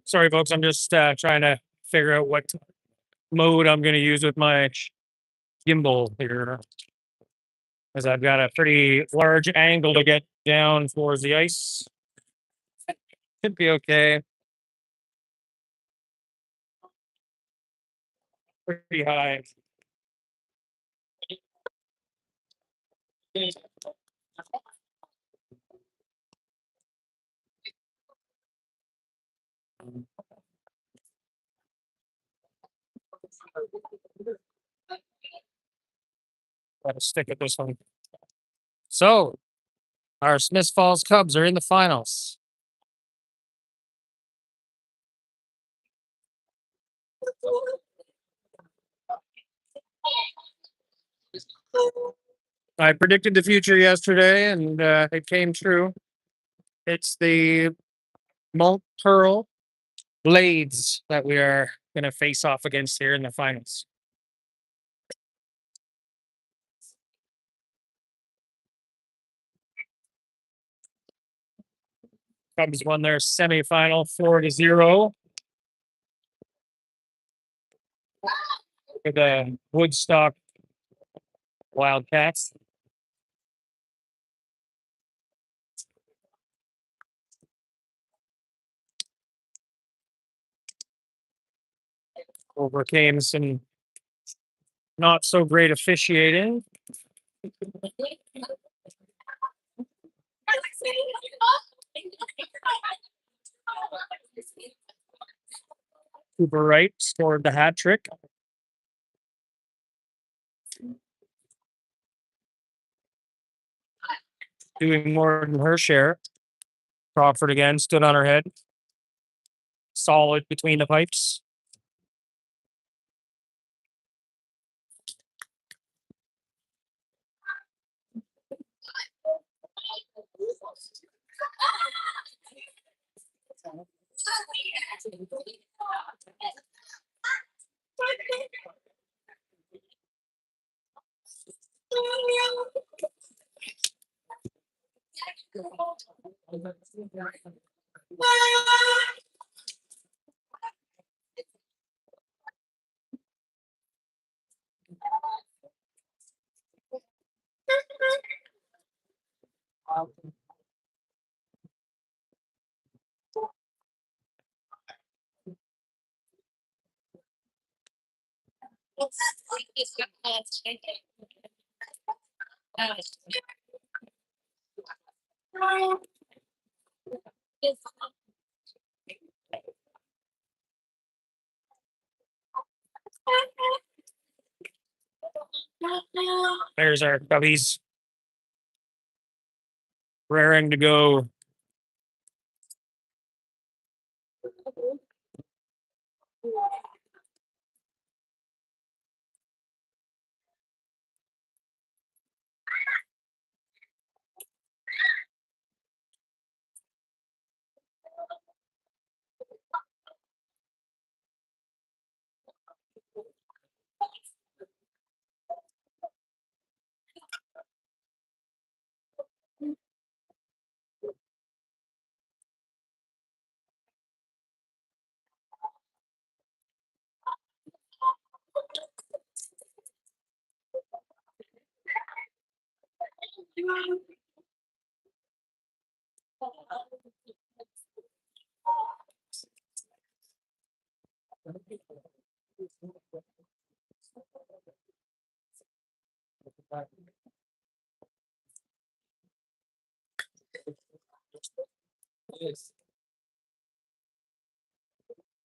Sorry, folks. I'm just trying to figure out what mode I'm going to use with my gimbal here, as I've got a pretty large angle to get down towards the ice. Should be okay. Pretty high. Got to stick at this one. So, our Smith Falls Cubs are in the finals. I predicted the future yesterday, and it came true. It's the Malt Pearl Blades that we are going to face off against here in the finals. Cubs won their semifinal 4-0 with the Woodstock Wildcats. Overcame some not so great officiating. Cooper Wright scored the hat trick. Doing more than her share. Crawford again stood on her head. Solid between the pipes. There's our Cubbies raring to go.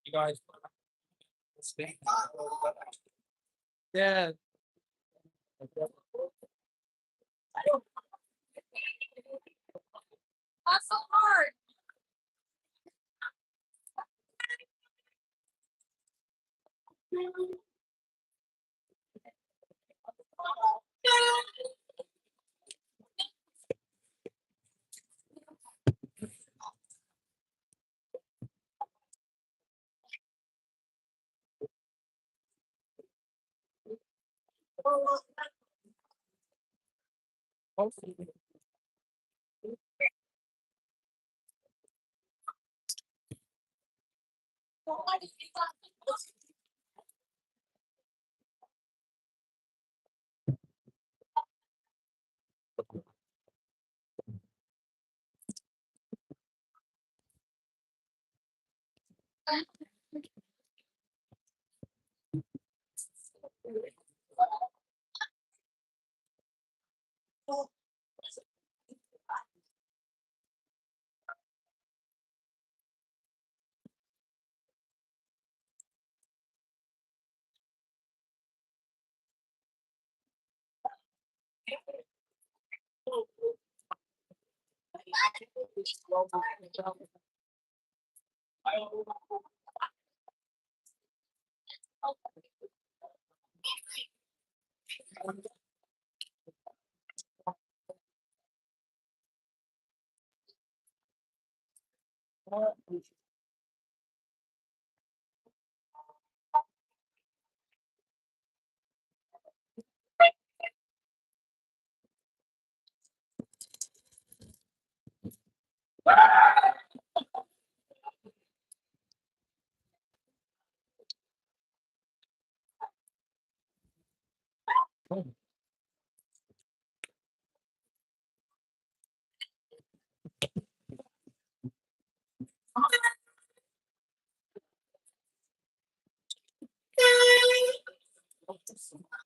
You guys, yeah. That's so hard.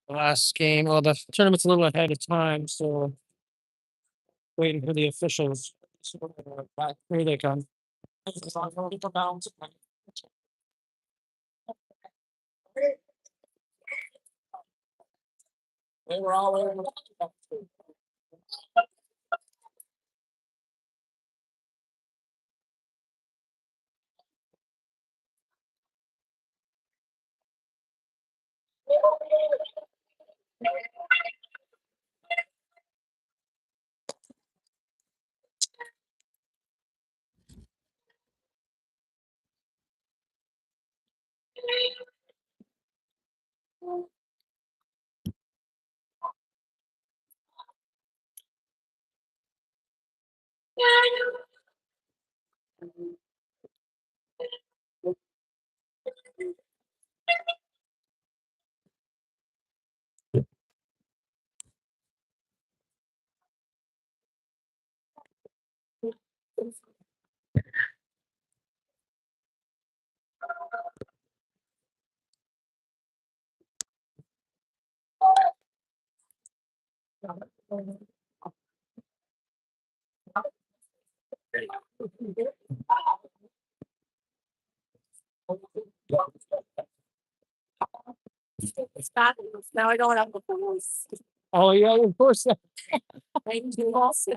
Last game. Well, the tournament's a little ahead of time, so waiting for the officials. So, here they come. They were all over. It's fabulous. Now I don't have the voice. Oh yeah, of course. Thank you also.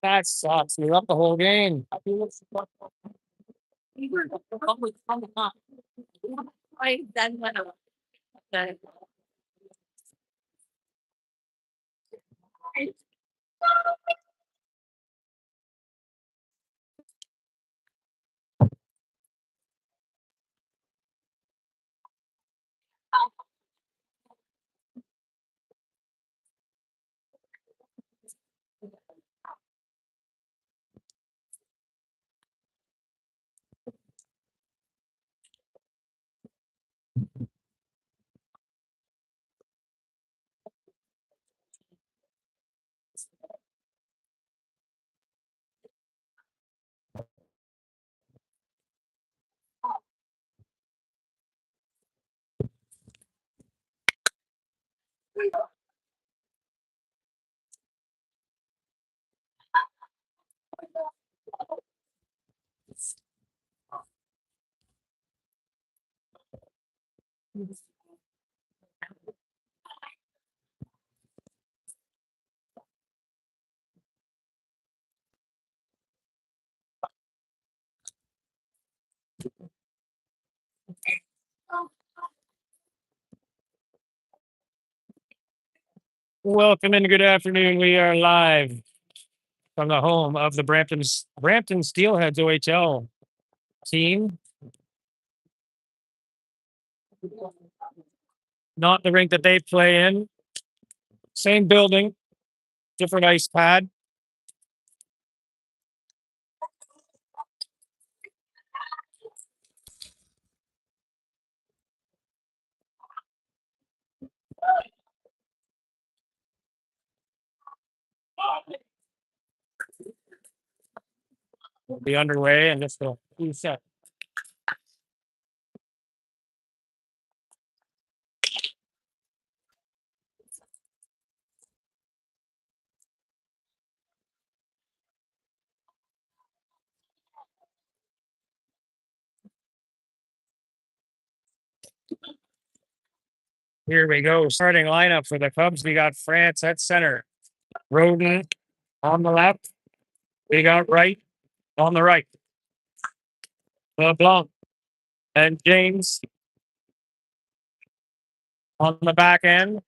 That sucks. You're up the whole game. We were probably coming up. I then went up. Okay. Welcome and good afternoon. We are live from the home of the Brampton Steelheads OHL team. Not the rink that they play in. Same building, different ice pad. Will be underway in just a few seconds. Here we go. Starting lineup for the Cubs. We got France at center. Roden on the left. We got Wright on the right. LeBlanc and James on the back end.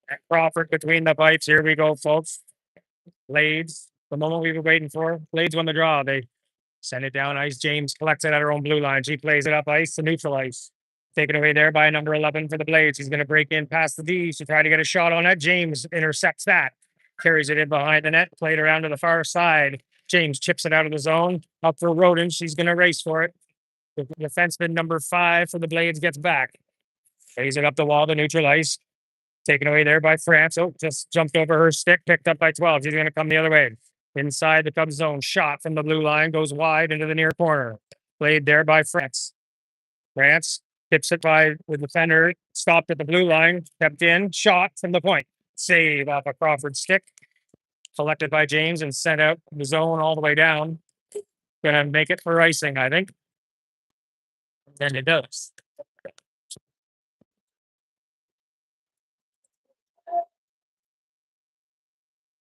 And Crawford between the pipes. Here we go, folks. Blades, the moment we were waiting for. Blades won the draw. They send it down ice. James collects it at her own blue line. She plays it up ice to neutral ice. Taken away there by number 11 for the Blades. He's going to break in past the D to try to get a shot on it. James intercepts that. Carries it in behind the net. Played around to the far side. James chips it out of the zone. Up for Roden. She's going to race for it. The defenseman number 5 for the Blades gets back. Plays it up the wall to neutral ice. Taken away there by France. Oh, just jumped over her stick. Picked up by 12. She's going to come the other way. Inside the Cubs zone. Shot from the blue line. Goes wide into the near corner. Played there by France. France tips it by the defender. Stopped at the blue line. Kept in. Shot from the point. Save off a Crawford stick. Collected by James and sent out the zone all the way down. Gonna make it for icing, I think. And it does.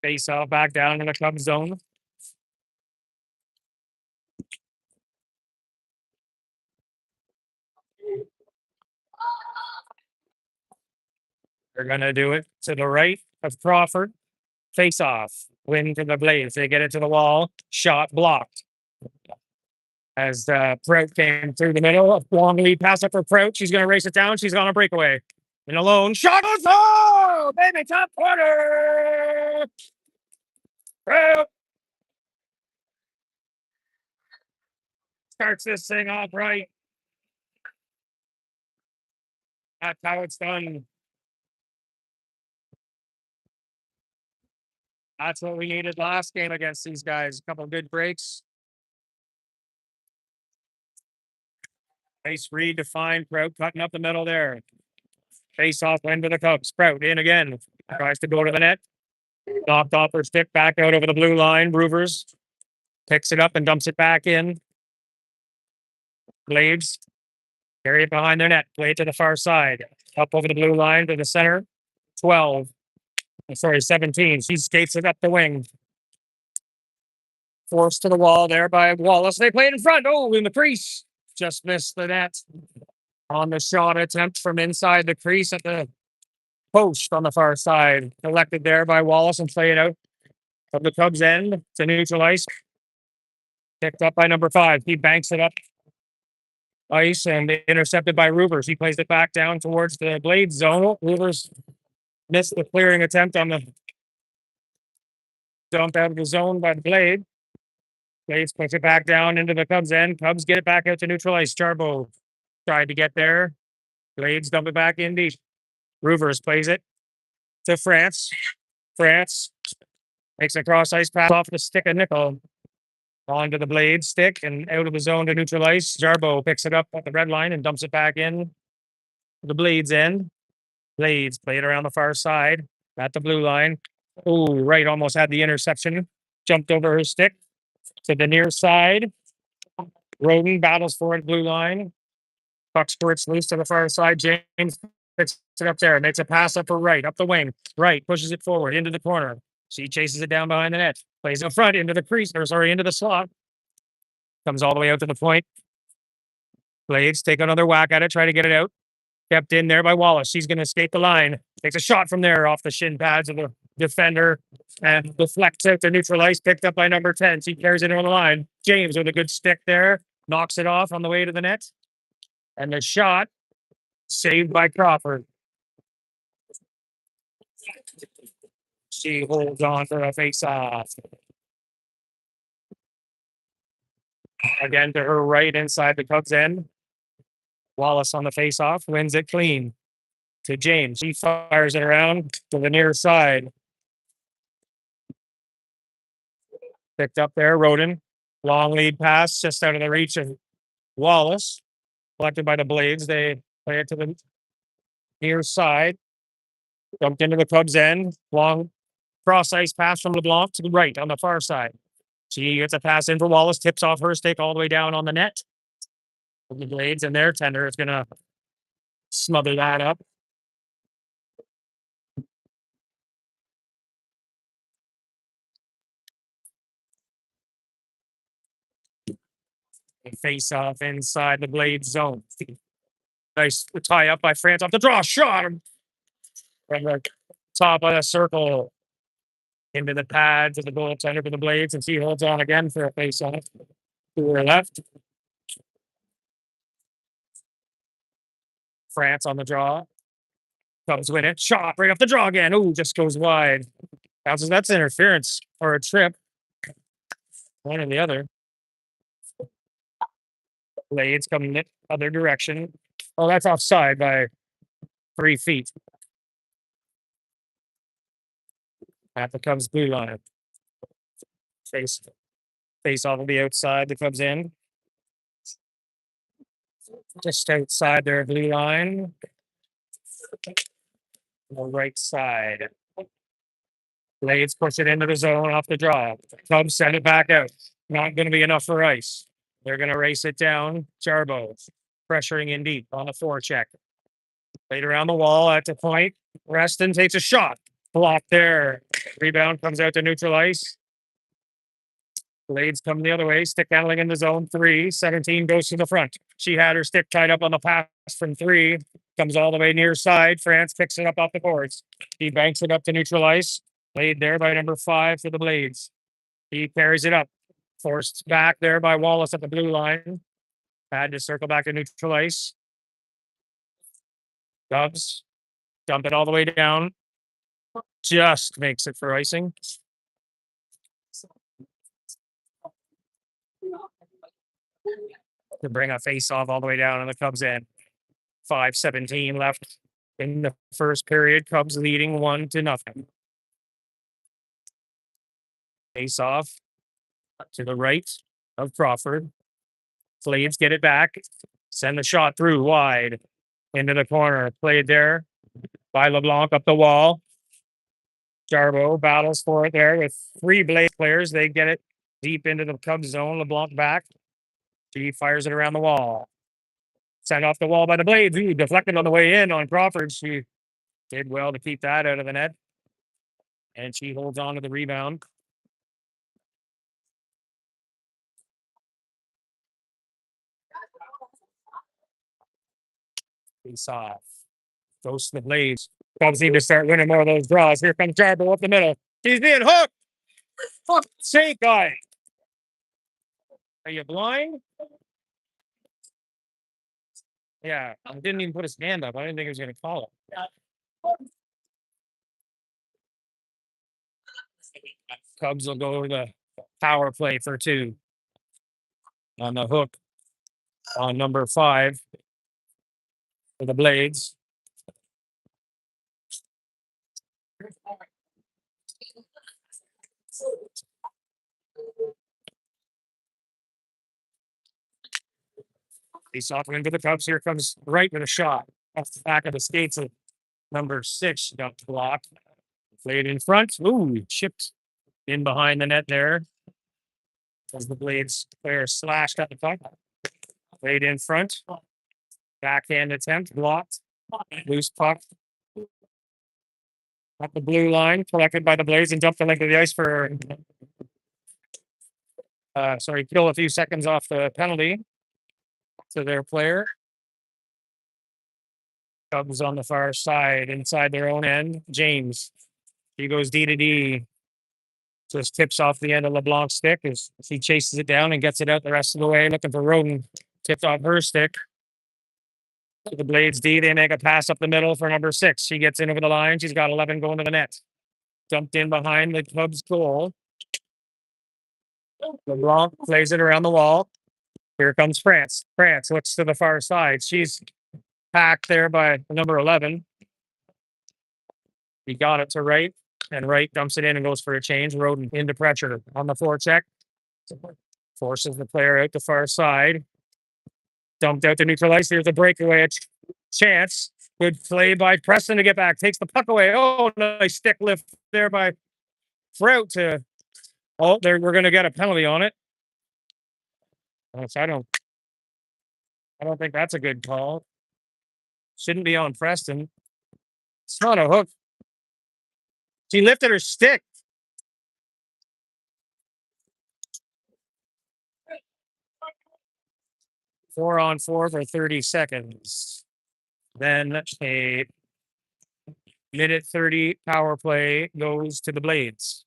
Face off back down in the Cub zone. They're gonna do it to the right of Crawford. Face off. Win to the Blades. They get it to the wall. Shot blocked. As Prout came through the middle. A long lead pass up for Prout. She's gonna race it down. She's on a breakaway. And alone. Shot goes home! Baby, top corner! Prout starts this thing off right. That's how it's done. That's what we needed last game against these guys. A couple of good breaks. Nice redefined. Prout cutting up the middle there. Face off end of the Cubs. Prout in again. Tries to go to the net. Knocked off her stick back out over the blue line. Roovers picks it up and dumps it back in. Blades carry it behind their net. Play it to the far side. Up over the blue line to the center. 12. Sorry, 17. She skates it up the wing. Forced to the wall there by Wallace. They play it in front. Oh, in the crease. Just missed the net on the shot attempt from inside the crease at the post on the far side. Collected there by Wallace and played out of the Cubs end to neutral ice. Picked up by number 5. He banks it up ice and intercepted by Roovers. He plays it back down towards the Blade zone. Roovers missed the clearing attempt on the dump out of the zone by the Blade. Blades puts it back down into the Cubs end. Cubs get it back out to neutral ice. Jarbo tried to get there. Blades dump it back in deep. Roovers plays it to France. France makes a cross ice pass off the stick of Nickel onto the Blade stick and out of the zone to neutral ice. Jarbo picks it up at the red line and dumps it back in the Blades end. Blades play it around the far side at the blue line. Oh, right, almost had the interception. Jumped over her stick to the near side. Roden battles for it, blue line. Puck squirts loose to the far side. James picks it up there. Makes a pass up for Wright, up the wing. Wright pushes it forward into the corner. She chases it down behind the net. Plays in front into the crease, or sorry, into the slot. Comes all the way out to the point. Blades take another whack at it, try to get it out. Kept in there by Wallace. She's going to skate the line. Takes a shot from there off the shin pads of the defender and deflects out to neutral ice, picked up by number 10. She carries it on the line. James with a good stick there, knocks it off on the way to the net. And the shot saved by Crawford. She holds on for a face off. Again to her right inside the Cubs end. Wallace on the face off, wins it clean to James. He fires it around to the near side. Picked up there, Roden. Long lead pass just out of the reach of Wallace. Collected by the Blades. They play it to the near side. Dumped into the Cubs end. Long cross ice pass from LeBlanc to the right on the far side. She gets a pass in for Wallace, tips off her stick all the way down on the net. The Blades and their tender is going to smother that up. Face off inside the Blade zone. Nice tie up by France off the draw. Shot from the top of the circle into the pads of the goaltender for the Blades, and she holds on again for a face off to her left. France on the draw. Cubs win it. Shot right off the draw again. Ooh, just goes wide. That's interference or a trip. One or the other. Blades coming the other direction. Oh, that's offside by 3 feet. At the Cubs blue line. Face off of the outside, the Cubs end. Just outside their blue line. The right side. Blades push it into the zone off the draw. Cubs send it back out. Not going to be enough for ice. They're going to race it down. Jarbo pressuring in deep on the forecheck. Played around the wall at the point. Reston takes a shot. Blocked there. Rebound comes out to neutral ice. Blades come the other way. Stick handling in the zone 3. 17 goes to the front. She had her stick tied up on the pass from 3. Comes all the way near side. France picks it up off the boards. He banks it up to neutral ice. Played there by number 5 for the Blades. He carries it up. Forced back there by Wallace at the blue line. Had to circle back to neutral ice. Cubs dump it all the way down. Just makes it for icing. To bring a face off all the way down on the Cubs end. 5:17 left in the first period. Cubs leading 1-0. Face off to the right of Crawford. Blades get it back. Send the shot through wide into the corner. Played there by LeBlanc up the wall. Jarbo battles for it there with 3 Blade players. They get it deep into the Cubs zone. LeBlanc back. She fires it around the wall. Sent off the wall by the Blades. Deflected on the way in on Crawford. She did well to keep that out of the net. And she holds on to the rebound. Face off. Goes to the Blades. Cubs need to start winning more of those draws. Here comes Jarbo up the middle. He's being hooked. Fuck's sake, guy. Are you blind? Yeah, I didn't even put his hand up. I didn't think he was going to call it. Cubs will go the power play for 2. On the hook on number 5 for the Blades. Face off into the Cubs. Here comes right with a shot off the back of the skates of number 6. Got blocked. Played in front. Ooh, chipped in behind the net there. As the Blades player slashed at the puck. Played in front. Backhand attempt. Blocked. Loose puck. At the blue line. Collected by the Blades and dumped the length of the ice for kill a few seconds off the penalty to their player. Cubs on the far side, inside their own end. James. She goes D to D. Just tips off the end of LeBlanc's stick as she chases it down and gets it out the rest of the way, looking for Roden. Tipped off her stick. To the Blades D, they make a pass up the middle for number 6. She gets in over the line. She's got 11 going to the net. Dumped in behind the Cubs goal. LeBlanc plays it around the wall. Here comes France. France looks to the far side. She's packed there by number 11. He got it to Wright, and Wright dumps it in and goes for a change. Roden into pressure on the forecheck. Forces the player out the far side. Dumped out to neutralize. Here's a breakaway chance. Good play by Preston to get back. Takes the puck away. Oh, nice stick lift there by Trout to. Oh, we're going to get a penalty on it. I don't think that's a good call. Shouldn't be on Preston. It's not a hook. She lifted her stick. Four on four for 30 seconds. Then a minute 30 power play goes to the Blades.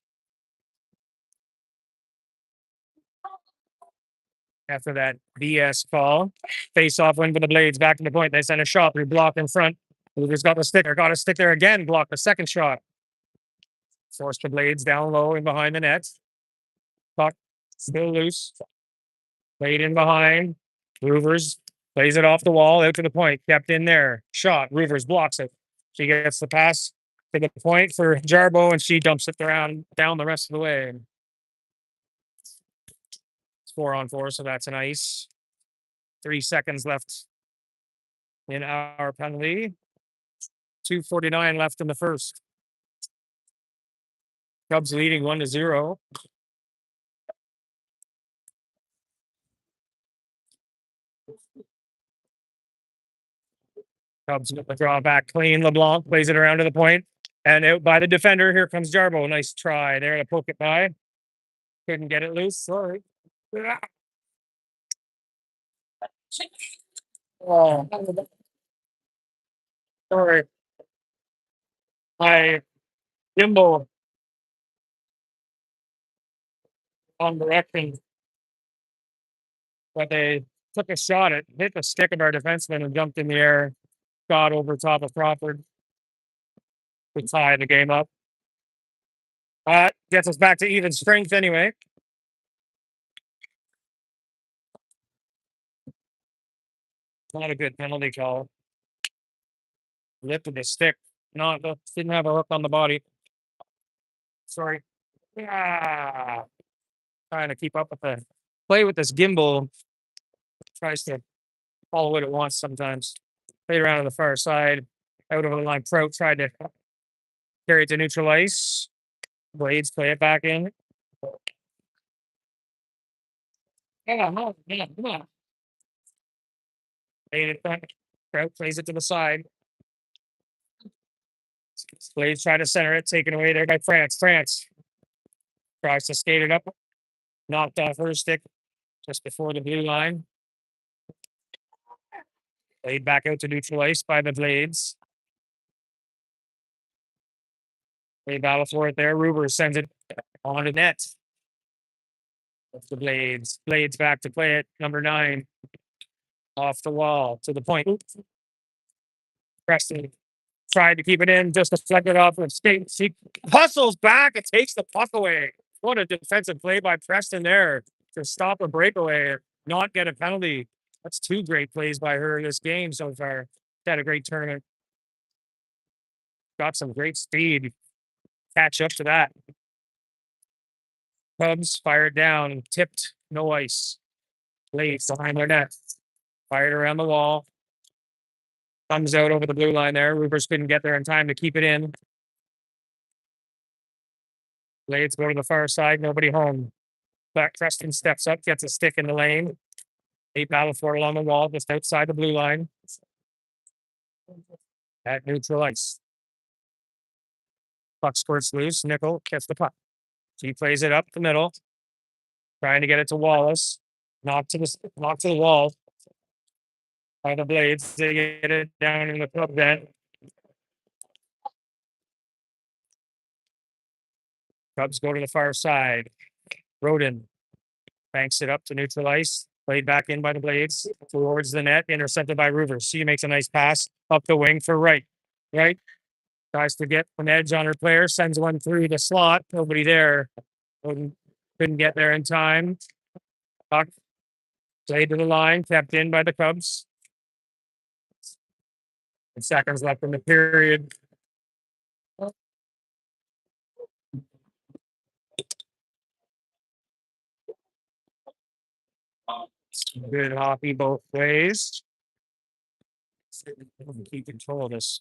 After that BS call, face off win for the Blades. Back to the point. They send a shot through block in front. Hoover's got the sticker. Got a stick there again. Blocked the second shot. Forced the Blades down low and behind the net. Puck still loose. Played in behind. Roovers plays it off the wall out to the point. Kept in there. Shot. Roovers blocks it. She gets the pass to the point for Jarbo, and she dumps it down the rest of the way. It's 4 on 4, so that's an ice. 3 seconds left in our penalty. 2:49 left in the first. Cubs leading 1-0. Cubs get the draw back clean. LeBlanc plays it around to the point and out by the defender. Here comes Jarbo. Nice try there to poke it by. Couldn't get it loose. Sorry. Oh, sorry. My gimbal on direction, but they took a shot at hit the stick of our defenseman and jumped in the air. Got over top of Crawford to tie the game up. Gets us back to even strength anyway. Not a good penalty call. Lifted the stick. Didn't have a hook on the body. Sorry. Yeah. Trying to keep up with the play with this gimbal. Tries to follow what it wants sometimes. Played around on the far side. Out over the line. Trout tried to carry it to neutral ice. Blades play it back in. Come on. Played it back. Trout plays it to the side. Blades try to center it, taken away there by France. France tries to skate it up. Knocked off her stick just before the blue line. Played back out to neutral ice by the Blades. They battle for it there. Ruber sends it on the net. That's the Blades. Blades back to play it. Number 9. Off the wall to the point. Preston tried to keep it in, just deflected off of skate. She hustles back and takes the puck away. What a defensive play by Preston there to stop a breakaway, not get a penalty. That's 2 great plays by her this game so far. Had a great tournament. Got some great speed. Catch up to that. Cubs fired down, tipped, no ice. Blades behind their net. Fired around the wall. Comes out over the blue line there. Rupers couldn't get there in time to keep it in. Blades go to the far side, nobody home. Back Preston steps up, gets a stick in the lane. 8 battle for it along the wall, just outside the blue line. At neutral ice. Puck squirts loose. Nickel gets the puck. She plays it up the middle. Trying to get it to Wallace. Knocked to the wall. By the Blades. They get it down in the club net. Cubs go to the far side. Roden banks it up to neutral ice. Played back in by the Blades towards the net, intercepted by Rivers. She makes a nice pass up the wing for right. Right. Tries to get an edge on her player, sends one through the slot. Nobody there. Couldn't get there in time. Puck played to the line, kept in by the Cubs. And seconds left in the period. Good hockey both ways. Keep control of this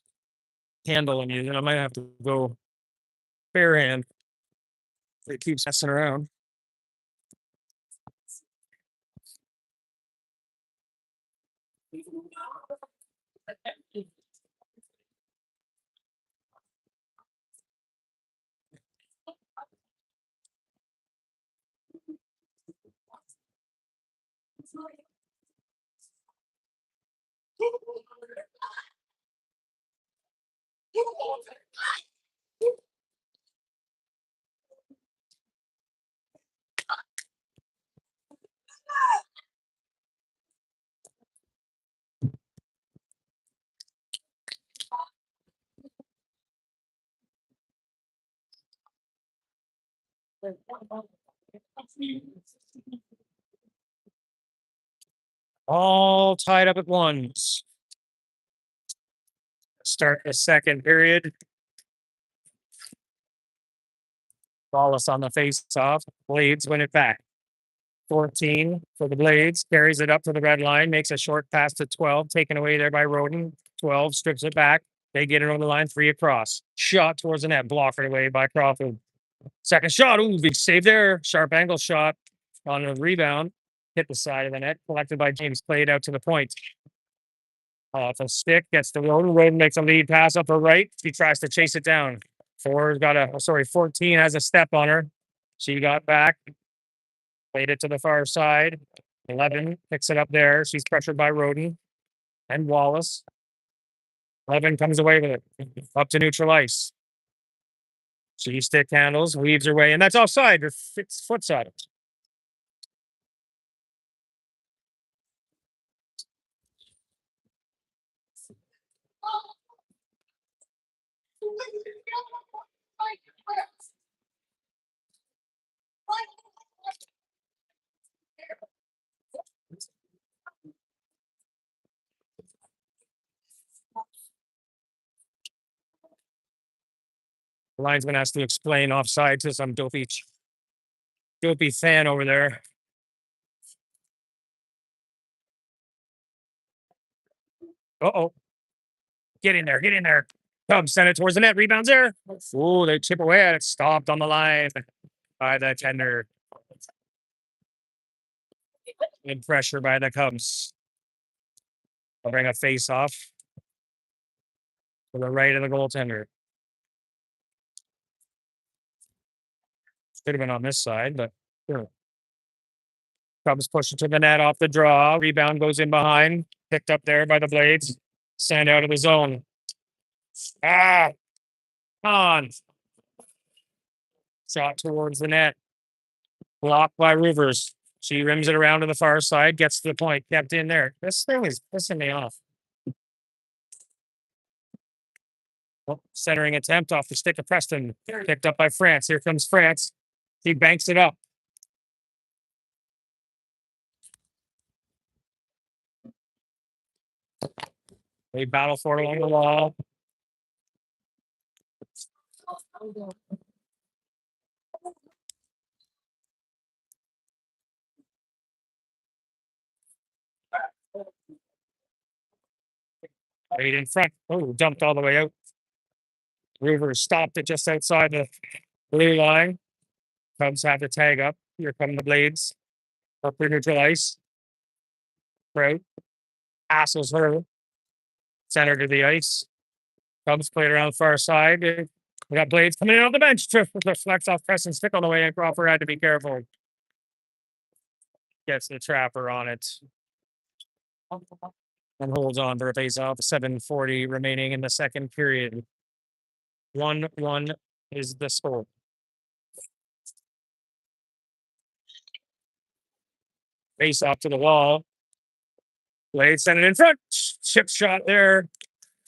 handle and I might have to go bare hand. It keeps messing around. All tied up at once. Start the second period. Wallace on the face off. Blades win it back. 14 for the Blades. Carries it up to the red line. Makes a short pass to 12. Taken away there by Roden. 12 strips it back. They get it on the line. 3 across. Shot towards the net. Blocked away by Crawford. Second shot. Ooh, big save there. Sharp angle shot on a rebound. Hit the side of the net. Collected by James. Played out to the point. Off a stick. Gets the Roden. Roden makes a lead pass up her right. He tries to chase it down. 14 has a step on her. She got back. Played it to the far side. 11 picks it up there. She's pressured by Roden and Wallace. 11 comes away with it. Up to neutral ice. She stick handles, weaves her way, and that's offside. Her foot's on it. The linesman has to explain offside to some dopey fan over there. Uh-oh. Get in there, get in there. Cubs send it towards the net. Rebounds there. Oh, they chip away at it. Stopped on the line by the tender. Good pressure by the Cubs. They'll bring a face off to the right of the goaltender. Should have been on this side, but sure. Cubs push it to the net off the draw. Rebound goes in behind. Picked up there by the Blades. Send out of the zone. On. Shot towards the net. Blocked by Rivers. She rims it around to the far side. Gets to the point. Kept in there. This thing is pissing me off. Centering attempt off the stick of Preston. Picked up by France. Here comes France. He banks it up. They battle for it along the wall. Right in front. Oh, dumped all the way out. Rivers stopped it just outside the blue line. Cubs have the tag up. Here come the Blades. Up to neutral ice. Right. Hassles her. Center to the ice. Cubs played around the far side. We got Blades coming in on the bench. Reflects off Preston's stick on the way, and Crawford had to be careful. Gets the trapper on it. And holds on for a face off. 7:40 remaining in the second period. 1-1 is the score. Face off to the wall. Blade sent it in front. Chip shot there.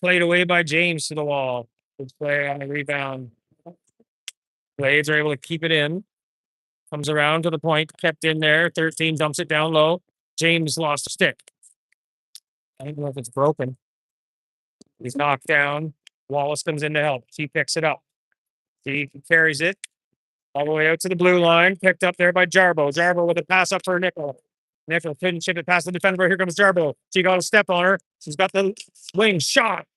Played away by James to the wall. Good play on the rebound. Blades are able to keep it in. Comes around to the point, kept in there. 13 dumps it down low. James lost a stick. I don't know if it's broken. He's knocked down. Wallace comes in to help. He picks it up. He carries it all the way out to the blue line. Picked up there by Jarbo. Jarbo with a pass up for Nickel. Nickel couldn't chip it past the defender. Here comes Jarbo. She got a step on her. She's got the wing shot.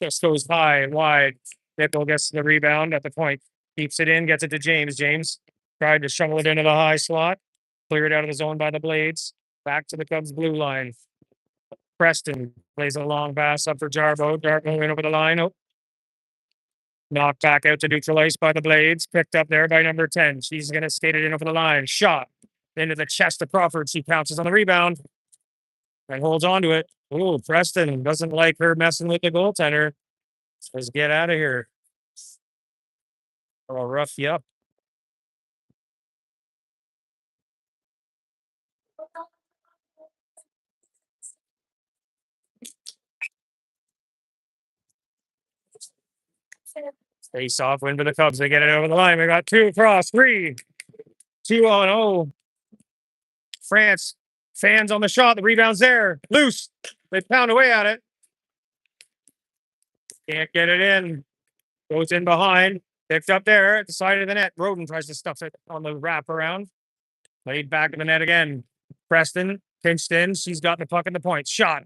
Just goes high and wide. Nickel gets the rebound at the point. Keeps it in, gets it to James. James tried to shovel it into the high slot. Cleared out of the zone by the Blades. Back to the Cubs blue line. Preston plays a long pass up for Jarbo. Jarbo in over the line. Oh. Knocked back out to neutral ice by the Blades. Picked up there by number 10. She's going to skate it in over the line. Shot into the chest of Crawford. She pounces on the rebound and holds on to it. Ooh, Preston doesn't like her messing with the goaltender. Says, get out of here. Or I'll rough you up. Face off win for the Cubs. They get it over the line. We got 2 across, 3. 2 on 0. France fans on the shot. The rebound's there. Loose. They pound away at it. Can't get it in. Goes in behind. Picked up there at the side of the net. Roden tries to stuff it on the wraparound. Laid back in the net again. Preston pinched in. She's got the puck in the point. Shot.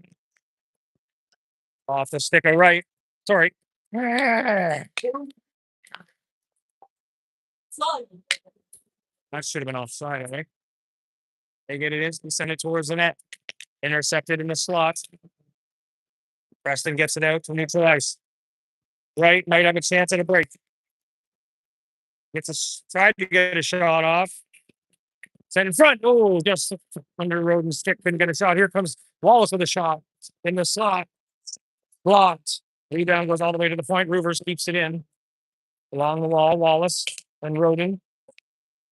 Off the stick of right. Sorry. That should have been offside, I think. They get it in, send it towards the net. Intercepted in the slots. Preston gets it out to neutral ice. Right, might have a chance at a break. Tried to get a shot off. Sent in front. Oh, just under Roden's stick. Couldn't get a shot. Here comes Wallace with a shot in the slot. Blocked. Rebound goes all the way to the point. Rivers keeps it in. Along the wall, Wallace and Roden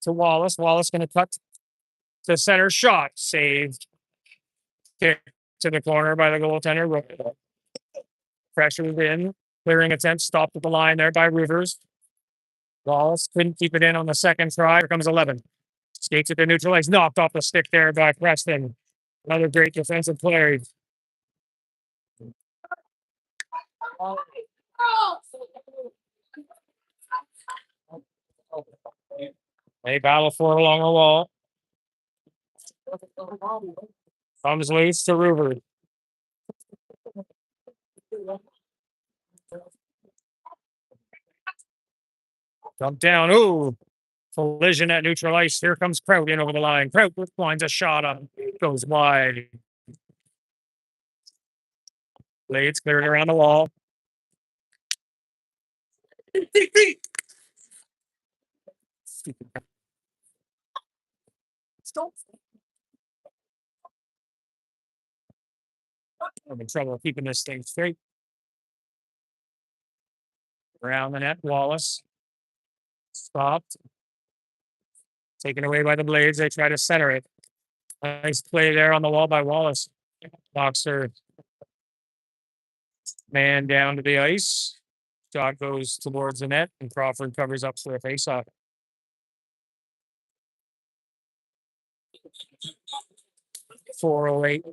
to Wallace. Wallace going to cut to center. Shot. Saved. Kick to the corner by the goaltender. Pressured in. Clearing attempt. Stopped at the line there by Rivers. Wallace couldn't keep it in on the second try. Here comes 11. Skates it to neutral ice. Knocked off the stick there by Preston. Another great defensive play. They battle for it along the wall. Comes loose to Rivers. Dump down. Ooh. Collision at neutral ice. Here comes Kraut in over the line. Kraut lines a shot up. Goes wide. Blades cleared around the wall. I'm in trouble keeping this thing straight. Around the net, Wallace. Stopped. Taken away by the Blades. They try to center it. Nice play there on the wall by Wallace. Boxer. Man down to the ice. Shot goes towards the net, and Crawford covers up for a faceoff. .408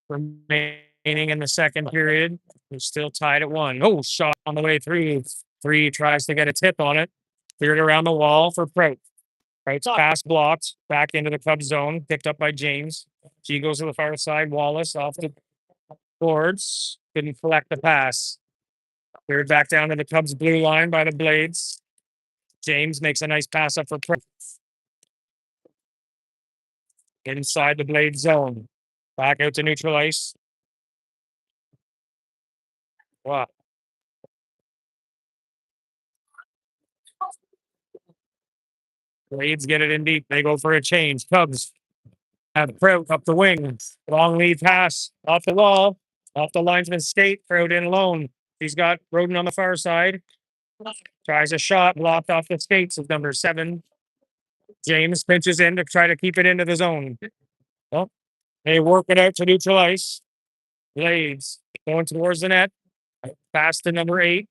remaining in the second period. We're still tied at 1. Oh, shot on the way through. 3 tries to get a tip on it. Cleared around the wall for Prout. Right, pass blocked. Back into the Cubs zone. Picked up by James. She goes to the far side. Wallace off the boards. Couldn't collect the pass. Cleared back down to the Cubs blue line by the Blades. James makes a nice pass up for Prout. Inside the Blade zone. Back out to neutral ice. Wow. Blades get it in deep. They go for a change. Cubs have Prout up the wing. Long lead pass off the wall. Off the linesman skate. Prout in alone. He's got Roden on the far side. Tries a shot. Blocked off the skates of number 7. James pinches in to try to keep it into the zone. Oh, they work it out to neutral ice. Blades going towards the net. Pass to number 8.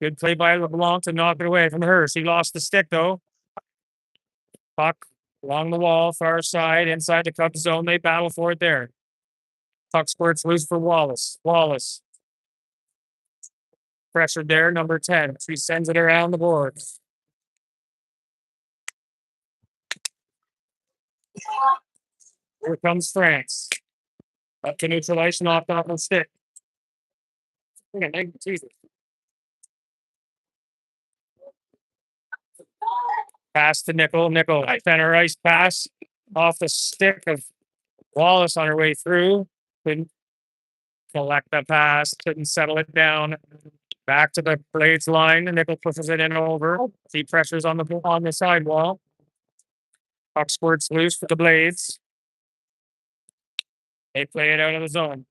Good play by LeBlanc to knock it away from Hurst. He lost the stick though. Puck along the wall, far side, inside the Cubs zone. They battle for it there. Puck squirts loose for Wallace. Wallace. Pressured there, number 10. She sends it around the boards. Here comes France. Up to neutral ice, knocked off the stick. Jesus. Pass to Nickel. Nickel, center ice pass off the stick of Wallace on her way through. Couldn't collect the pass, couldn't settle it down. Back to the Blades line. Nickel pushes it in over. See pressures on the sidewall. Puck squirts loose for the Blades. They play it out of the zone.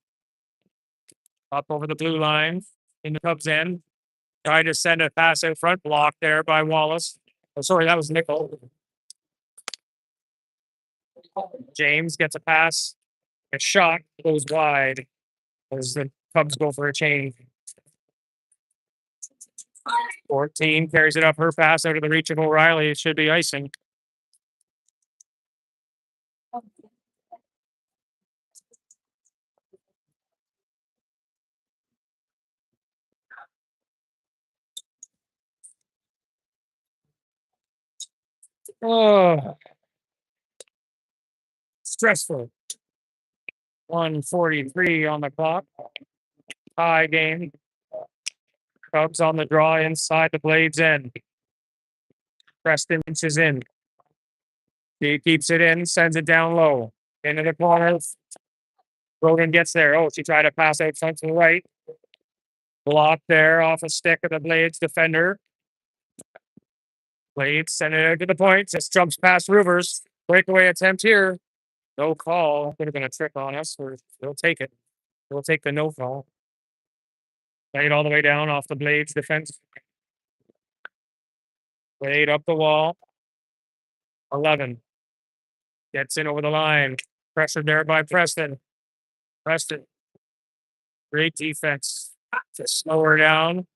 Up over the blue line in the Cubs end. Tried to send a pass out front, blocked there by Wallace. Oh, sorry, that was Nickel. James gets a pass. A shot goes wide as the Cubs go for a change. 14 carries it up her pass out of the reach of O'Reilly. It should be icing. Oh, stressful. 1:43 on the clock. Tie game. Cubs on the draw inside the Blades end. Preston inches in. He keeps it in, sends it down low. Into the corner. Rogan gets there. Oh, she tried to pass out front to the right. Blocked there off a stick of the Blades defender. Blades send it out to the point. Just jumps past Rivers. Breakaway attempt here. No call. Could have been a trick on us. They'll take it. They'll take the no call. Played all the way down off the Blades defense. Played up the wall. 11. Gets in over the line. Pressured there by Preston. Preston. Great defense. To slow her down.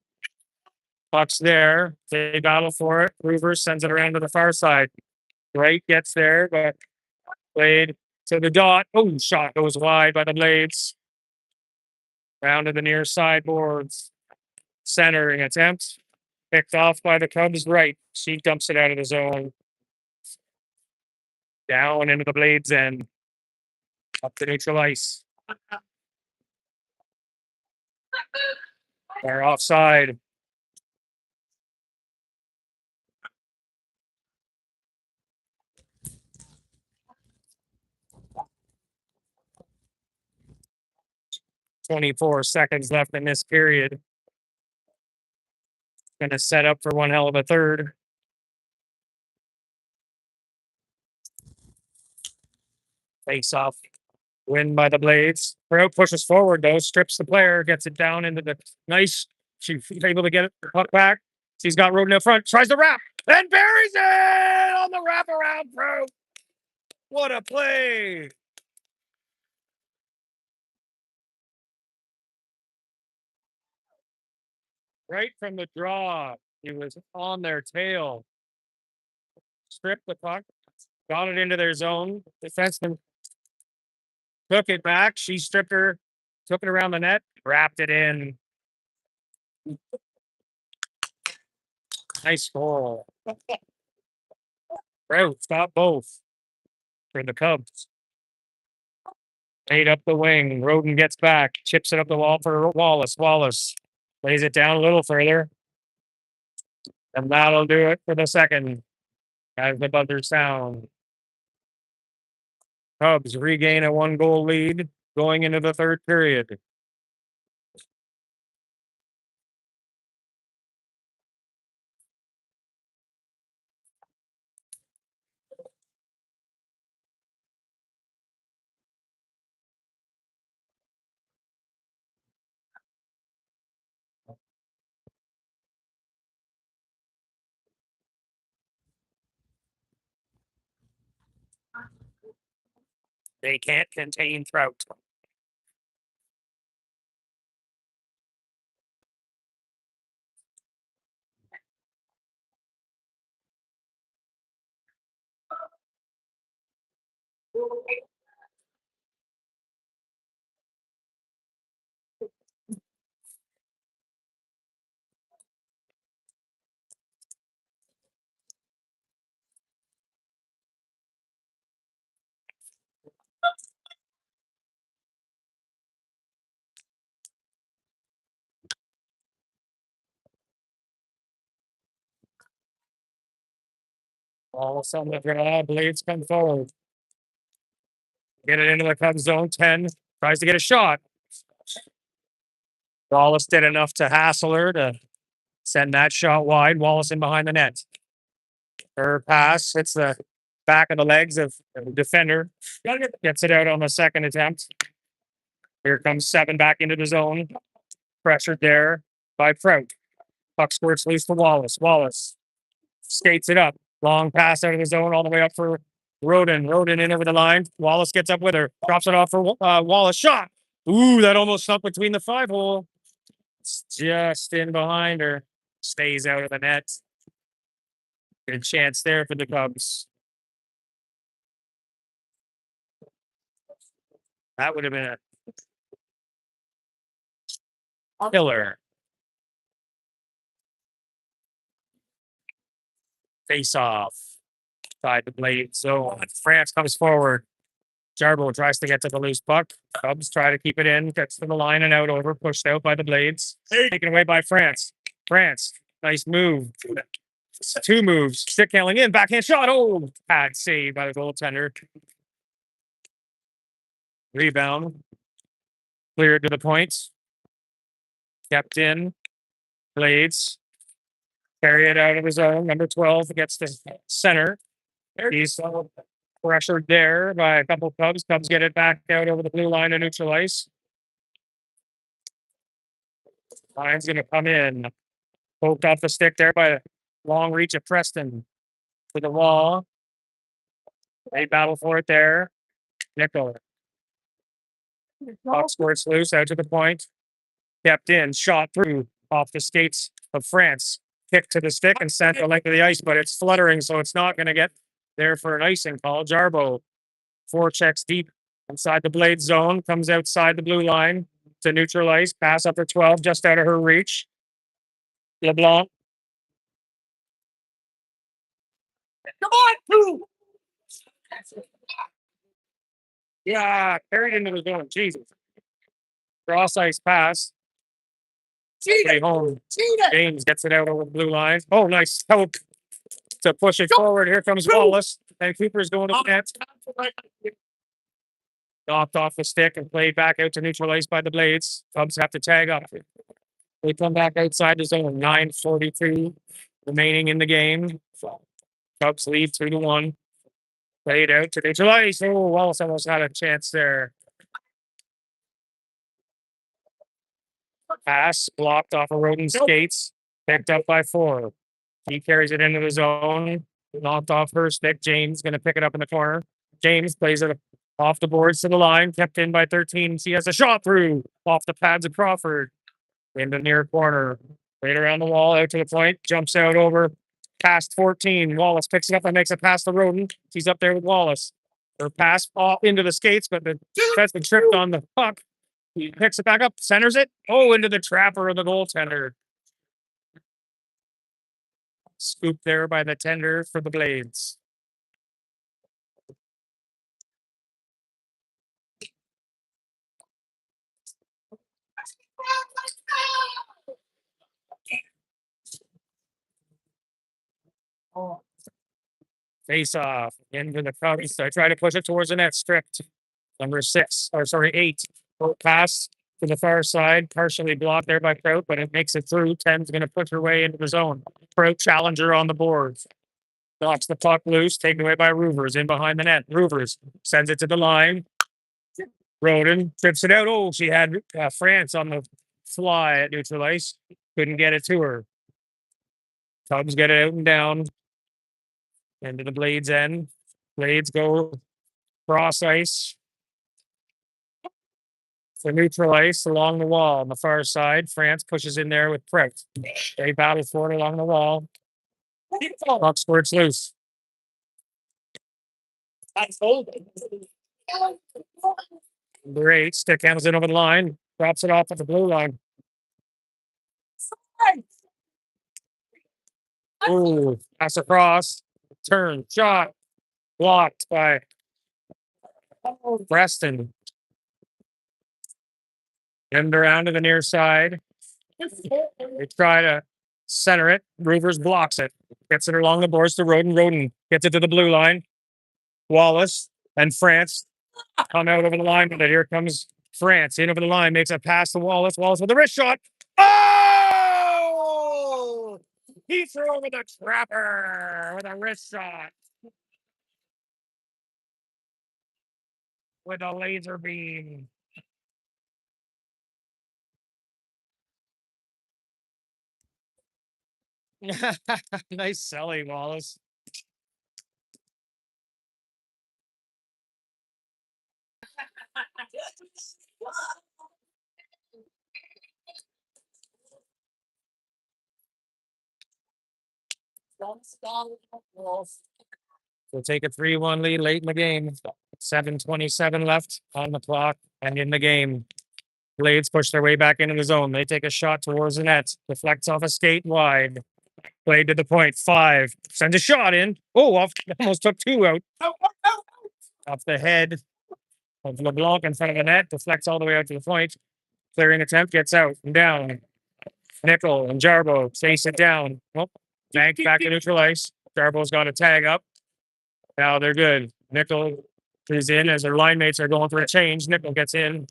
Puck's there. They battle for it. Rivers sends it around to the far side. Wright gets there, but played to the dot. Oh, shot goes wide by the Blades. Round to the near sideboards. Centering attempt. Picked off by the Cubs right. She dumps it out of the zone. Down into the Blades end. Up to neutral ice. They're offside. "24 seconds left in this period. Gonna set up for one hell of a third. Face off. Win by the Blades. Prout pushes forward though, strips the player, gets it down into the nice. She's able to get it puck back. She's got Roden in front, tries to wrap, and buries it on the wraparound. Prout. What a play! Right from the draw, he was on their tail. Stripped the puck, got it into their zone. Defenseman took it back. She stripped her, took it around the net, wrapped it in. Nice goal. Prout got both for the Cubs. Laid up the wing. Roden gets back, chips it up the wall for Wallace. Wallace lays it down a little further. And that'll do it for the second. As the buzzer sound. Cubs regain a 1-goal lead going into the third period. They can't contain trout. All of a sudden, the blades come forward. Get it into the Cubs zone. 10 tries to get a shot. Wallace did enough to hassle her to send that shot wide. Wallace in behind the net. Her pass hits the back of the legs of the defender. Gets it out on the second attempt. Here comes 7 back into the zone. Pressured there by Prout. Puck squirts loose to Wallace. Wallace skates it up. Long pass out of the zone all the way up for Roden. Roden in over the line. Wallace gets up with her. Drops it off for Wallace. Shot. Ooh, that almost snuck between the 5 hole. It's just in behind her. Stays out of the net. Good chance there for the Cubs. That would have been a killer. Face off. Side the blade. So France comes forward. Jarbo tries to get to the loose puck. Cubs try to keep it in. Gets to the line and out over. Pushed out by the Blades. Taken away by France. France. Nice move. 2 moves. Stick handling in. Backhand shot. Oh, bad save by the goaltender. Rebound. Cleared to the point. Kept in. Blades. Carry it out of his zone. Number 12 gets to center. He's pressured there by a couple Cubs. Cubs get it back out over the blue line to neutral ice. Line's going to come in. Poked off the stick there by a long reach of Preston to the wall. They battle for it there. Nickel. Puck squirts loose out to the point. Kept in. Shot through off the skates of France. Kick to the stick and sent the length of the ice, but it's fluttering, so it's not going to get there for an icing call. Jarbo 4 checks deep inside the blade zone, comes outside the blue line to neutral ice, pass up to 12, just out of her reach. LeBlanc. Come on, 2. Yeah, carried into the zone. Jesus. Cross ice pass. Stay home. James gets it out over the blue line. Oh, nice help to push it forward. Here comes Wallace. And Cooper's going to the net. Knocked off the stick and played back out to neutral ice by the Blades. Cubs have to tag up. They come back outside the zone. 9:42 remaining in the game. Cubs lead 3-1. Played out to neutral ice. Oh, Wallace almost had a chance there. Pass blocked off of Roden's skates. Picked up by 4. He carries it into the zone. Knocked off her stick. James going to pick it up in the corner. James plays it off the boards to the line. Kept in by 13. She has a shot through off the pads of Crawford. In the near corner. Right around the wall, out to the point. Jumps out over past 14. Wallace picks it up and makes it past the Roden. He's up there with Wallace. Her pass off into the skates, but the that's been tripped on the puck. He picks it back up, centers it. Oh, into the trapper of the goaltender. Scoop there by the tender for the Blades. Face off into the Cubs. I try to push it towards the net. Stripped. Number 6, or sorry, 8. Pass to the far side, partially blocked there by Prout, but it makes it through. 10's going to push her way into the zone. Prout challenger on the boards. Knocks the puck loose, taken away by Roovers in behind the net. Roovers sends it to the line. Roden trips it out. Oh, she had France on the fly at neutral ice. Couldn't get it to her. Cubs get it out and down. Into the Blades end. Blades go cross ice. the neutral ice along the wall on the far side. France pushes in there with Prick. They battle for it along the wall. Puck squirts loose. Great. Stick handles it over the line. Drops it off at the blue line. Ooh, pass across. Turn. Shot. Blocked by Preston. End around to the near side. They try to center it. Rivers blocks it. Gets it along the boards to Roden. Roden gets it to the blue line. Wallace and France come out over the line with it. Here comes France in over the line. Makes a pass to Wallace. Wallace with a wrist shot. Oh! He threw over the trapper with a wrist shot. With a laser beam. Nice selling, Wallace. We'll take a 3-1 lead late in the game. 7:27 left on the clock and in the game. Blades push their way back into the zone. They take a shot towards the net. Deflects off a skate wide. Blade to the point. 5. Sends a shot in. Oh, almost took 2 out. Off the head of LeBlanc in front of the net. Deflects all the way out to the point. Clearing attempt. Gets out and down. Nickel and Jarbo chase it down. Oh, back to neutral ice. Jarbo's got a tag up. Now they're good. Nickel is in as their line mates are going for a change. Nickel gets in,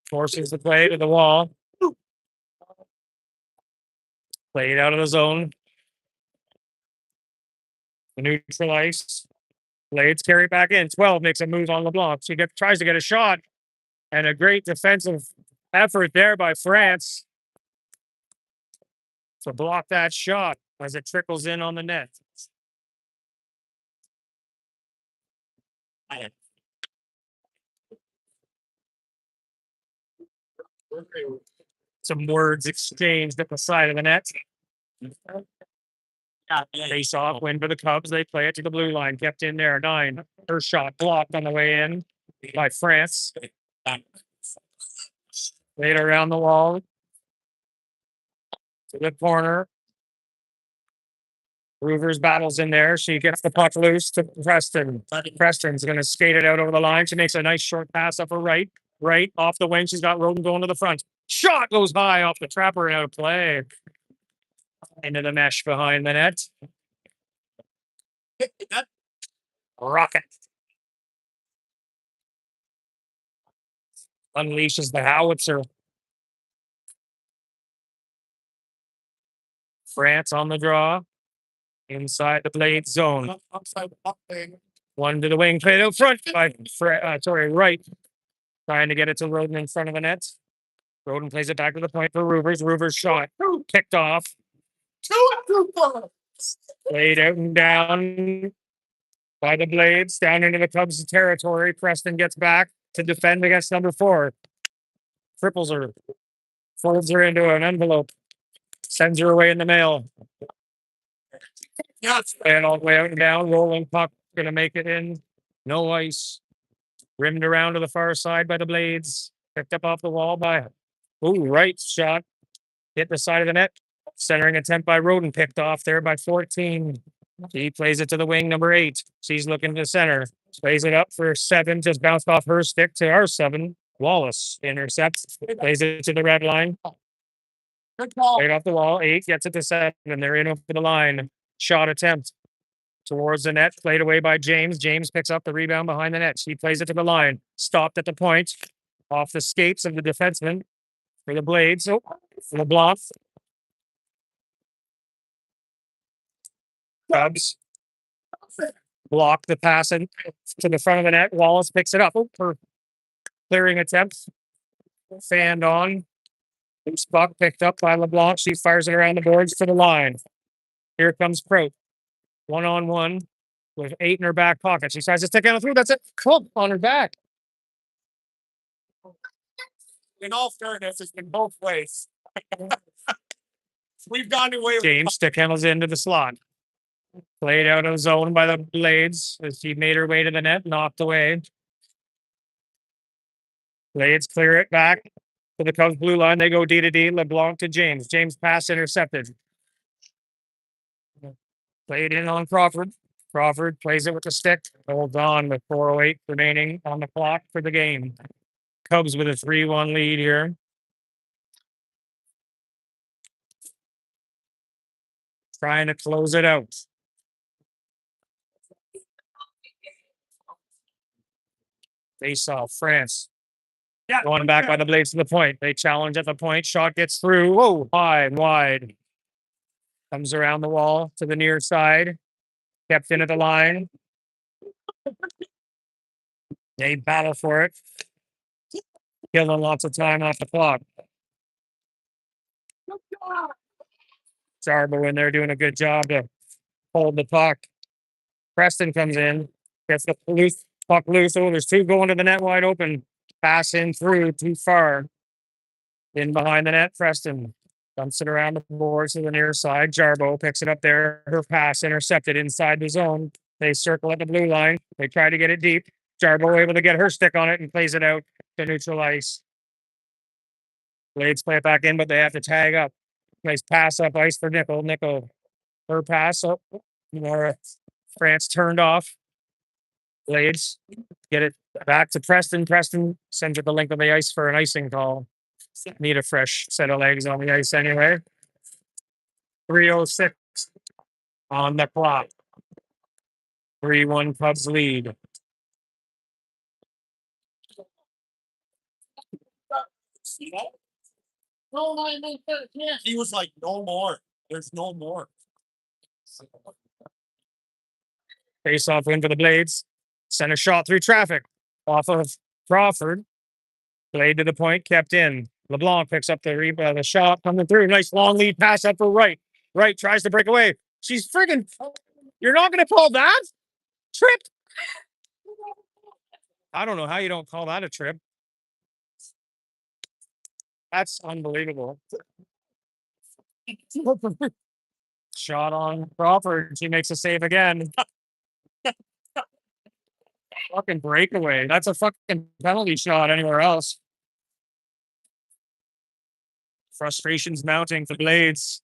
forces the play to the wall. Played out of the zone. The neutral ice. Blades carry back in. 12 makes a move on LeBlanc. She tries to get a shot. And a great defensive effort there by France to block that shot as it trickles in on the net. Some words exchanged at the side of the net. Face off, win for the Cubs. They play it to the blue line. Kept in there. 9. Her shot blocked on the way in by France. Laid around the wall. To the corner. Rivers battles in there. She gets the puck loose to Preston. Preston's going to skate it out over the line. She makes a nice short pass up her right. Right off the wing. She's got Roden going to the front. Shot goes high off the trapper and out of play. Into the mesh behind the net. Rocket. Unleashes the howitzer. France on the draw. Inside the blade zone. One to the wing. Played out front by right. Trying to get it to Roden in front of the net. Roden plays it back to the point for Rivers. Rivers shot. Kicked off. Played out and down by the Blades. Down into the Cubs territory. Preston gets back to defend against number 4. Triples her. Folds her into an envelope. Sends her away in the mail. And all the way out and down. Rolling puck. Going to make it in. No ice. Rimmed around to the far side by the Blades. Picked up off the wall by right shot. Hit the side of the net. Centering attempt by Roden. Picked off there by 14. He plays it to the wing, number 8. She's looking to center. Plays it up for 7. Just bounced off her stick to our 7. Wallace intercepts. Plays it to the red line. Right off the wall. 8 gets it to 7. They're in over the line. Shot attempt towards the net. Played away by James. James picks up the rebound behind the net. He plays it to the line. Stopped at the point. Off the skates of the defenseman for the Blades. Oh, for the block. Cubs block the pass in to the front of the net. Wallace picks it up for clearing attempt. Fanned on. Loose puck picked up by LeBlanc. She fires it around the boards to the line. Here comes Prote. 1-on-1 with 8 in her back pocket. She tries to stick out through. That's it. Cool on her back. in all fairness, it's been both ways. We've gone away. James stick handles into the slot. Played out of zone by the Blades as she made her way to the net, knocked away. Blades clear it back to the Cubs blue line. They go D to D. LeBlanc to James. James pass intercepted. Played in on Crawford. Crawford plays it with the stick. Holds on with 4:08 remaining on the clock for the game. Cubs with a 3-1 lead here. Trying to close it out. Face off, France. Yeah, Going back by the Blades to the point. They challenge at the point. Shot gets through. Whoa, high and wide. Comes around the wall to the near side. Kept in at the line. They battle for it. Killing lots of time off the clock. Jarbo in there doing a good job to hold the puck. Preston comes in. Gets the puck loose. Oh, there's two going to the net wide open. Pass in through too far. In behind the net, Preston dumps it around the boards to the near side. Jarbo picks it up there. Her pass intercepted inside the zone. They circle at the blue line. They try to get it deep. Jarbo able to get her stick on it and plays it out to neutral ice. Blades play it back in, but they have to tag up. Nice pass up ice for Nickel. Nickel, her pass up. France turned off. Blades get it back to Preston. Preston sends it the length of the ice for an icing call. Need a fresh set of legs on the ice anyway. 3:06 on the clock. 3-1 Cubs lead. He was like, no more. There's no more. Face off in for the Blades. Sent a shot through traffic. Off of Crawford. Blade to the point, kept in. LeBlanc picks up the shot coming through. Nice long lead pass up for Wright. Wright tries to break away. She's friggin'. You're not going to call that? Trip? I don't know how you don't call that a trip. That's unbelievable. Shot on Crawford. She makes a save again. Fucking breakaway. That's a fucking penalty shot anywhere else. Frustrations mounting for Blades.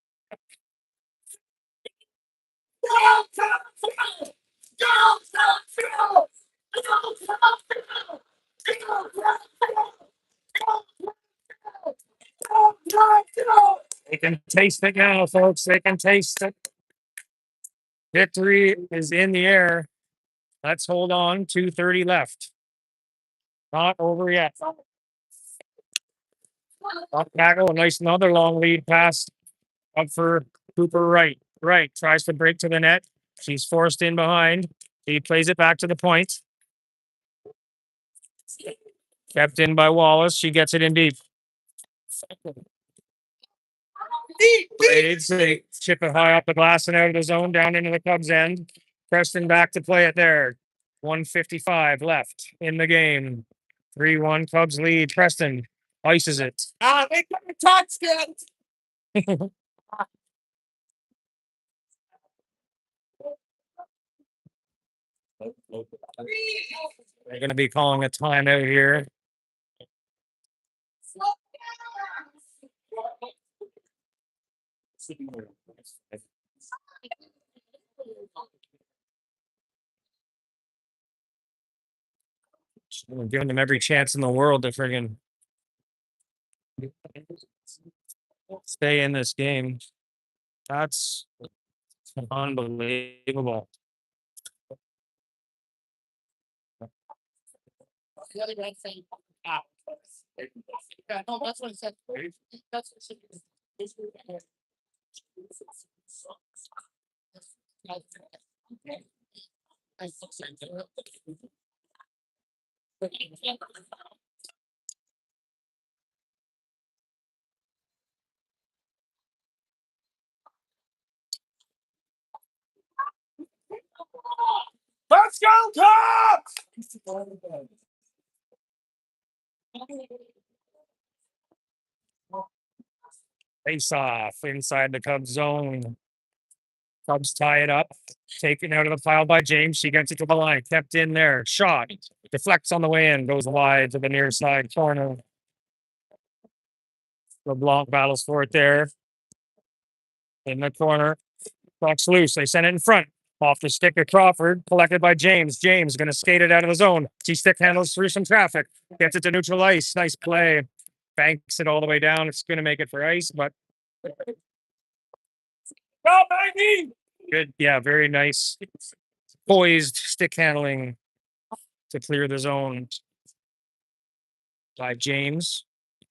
They can taste it now, folks. They can taste it. Victory is in the air. Let's hold on. 2:30 left. Not over yet. Up tackle, a nice another long lead pass up for Cooper Wright. Wright tries to break to the net. She's forced in behind. He plays it back to the point. Kept in by Wallace. She gets it in deep. Blades, they chip it high up the glass and out of the zone down into the Cubs end. Preston back to play it there. 1:55 left in the game. 3-1 Cubs lead. Preston ices it. They got a touchdown. They're going to be calling a timeout here. We're giving them every chance in the world to friggin' stay in this game. That's unbelievable. The other guy saying, "Ah." Yeah, no, that's what I said. That's what I said. Let's go, Cubs! Face off inside the Cubs zone. Cubs tie it up. Taken out of the pile by James. She gets it to the line. Kept in there. Shot. Deflects on the way in. Goes wide to the near side corner. LeBlanc battles for it there. In the corner. Puck's loose. They send it in front. Off the stick of Crawford. Collected by James. James going to skate it out of the zone. She stick handles through some traffic. Gets it to neutral ice. Nice play. Banks it all the way down. It's going to make it for ice, but. Go, baby! Good. Yeah, very nice. Poised stick handling to clear the zone by James.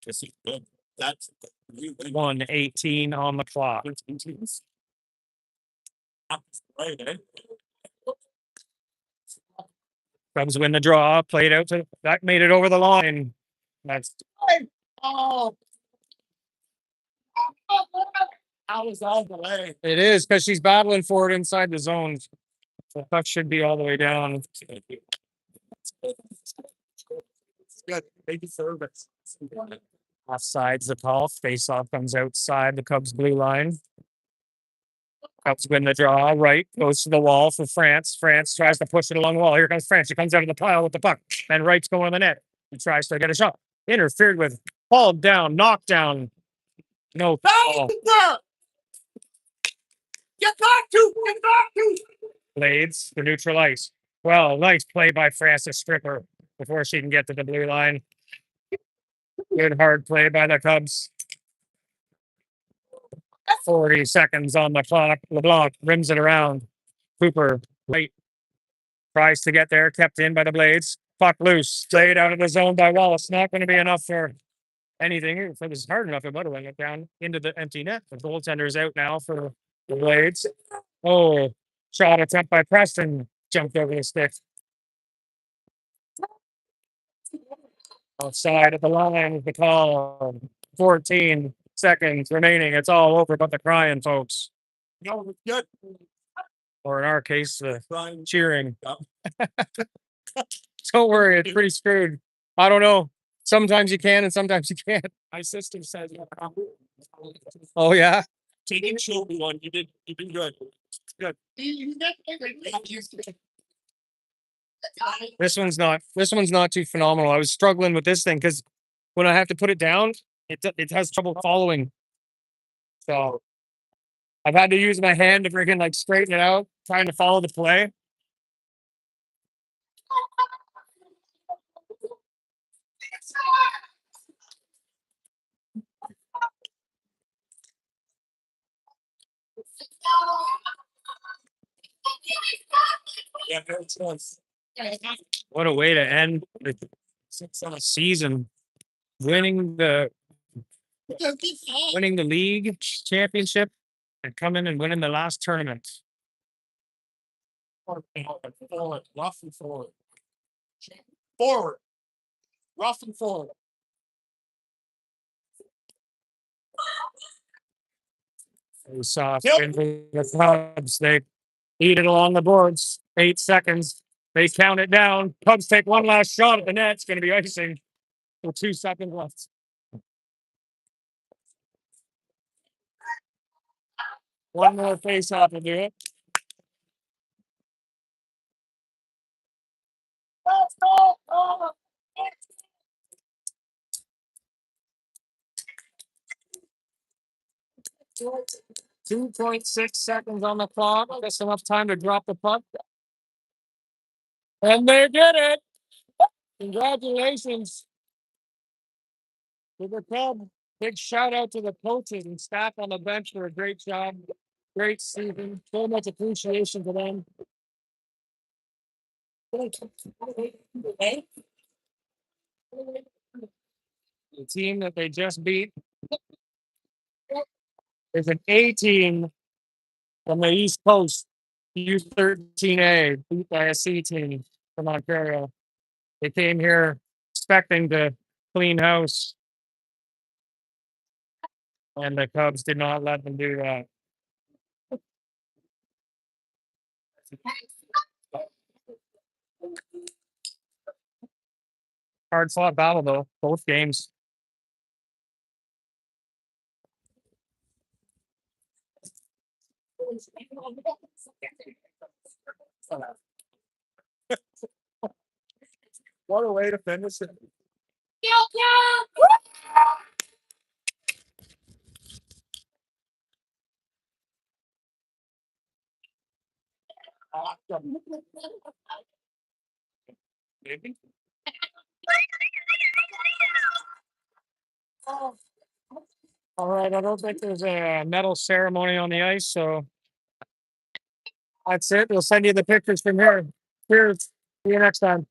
This is good. That's really 1:18 on the clock. right, eh? Cubs win the draw. Played out to that made it over the line. That's Oh. How was all the way? it is because she's battling for it inside the zone. The puck should be all the way down. Good. Baby service. Offside's the call. Face off comes outside the Cubs blue line. Cubs win the draw. Right goes to the wall for France. France tries to push it along the wall. Here comes France. She comes out of the pile with the puck. And Wright's going to the net. He tries to get a shot. Interfered with. Hauled down. Knocked down. No call. Get back to! Get back to! Blades the neutral ice. Well, nice play by Francis Stripper before she can get to the blue line. Good hard play by the Cubs. 40 seconds on the clock. LeBlanc rims it around. Cooper late. Tries to get there. Kept in by the Blades. Puck loose. Played out of the zone by Wallace. Not going to be enough for anything. If it was hard enough, it would have went down into the empty net. The goaltender's out now for the Blades. Oh, shot attempt by Preston. Jumped over the stick. Outside of the line is the call. 14 seconds remaining. It's all over but the crying, folks. No, it's good. Or in our case, the Brian. cheering. Don't worry, it's pretty screwed. I don't know. Sometimes you can and sometimes you can't. My sister says, Oh, yeah? taking children one, you did good. Good. This one's not too phenomenal. I was struggling with this thing because when I have to put it down, it has trouble following. So I've had to use my hand to freaking like straighten it out, trying to follow the play. Yeah, very close. What a way to end the season. Winning the league championship and coming and winning the last tournament. Forward, rough and forward. Forward. Rough and forward. We saw Yep. the Cubs. They eat it along the boards. 8 seconds. They count it down. Cubs take one last shot at the net. It's going to be icing with 2 seconds left. One more face off will do it. .6 seconds on the clock. Just enough time to drop the puck. And they did it. Congratulations to the Cubs. Big shout out to the coaches and staff on the bench for a great job. Great season. So much appreciation to them. The team that they just beat is an A team from the East Coast, U13A, beat by a C team from Ontario. They came here expecting to clean house, and the Cubs did not let them do that. Hard fought battle though, both games. What a way to finish it. Maybe. All right, I don't think there's a medal ceremony on the ice, so that's it. We'll send you the pictures from here. Cheers. See you next time.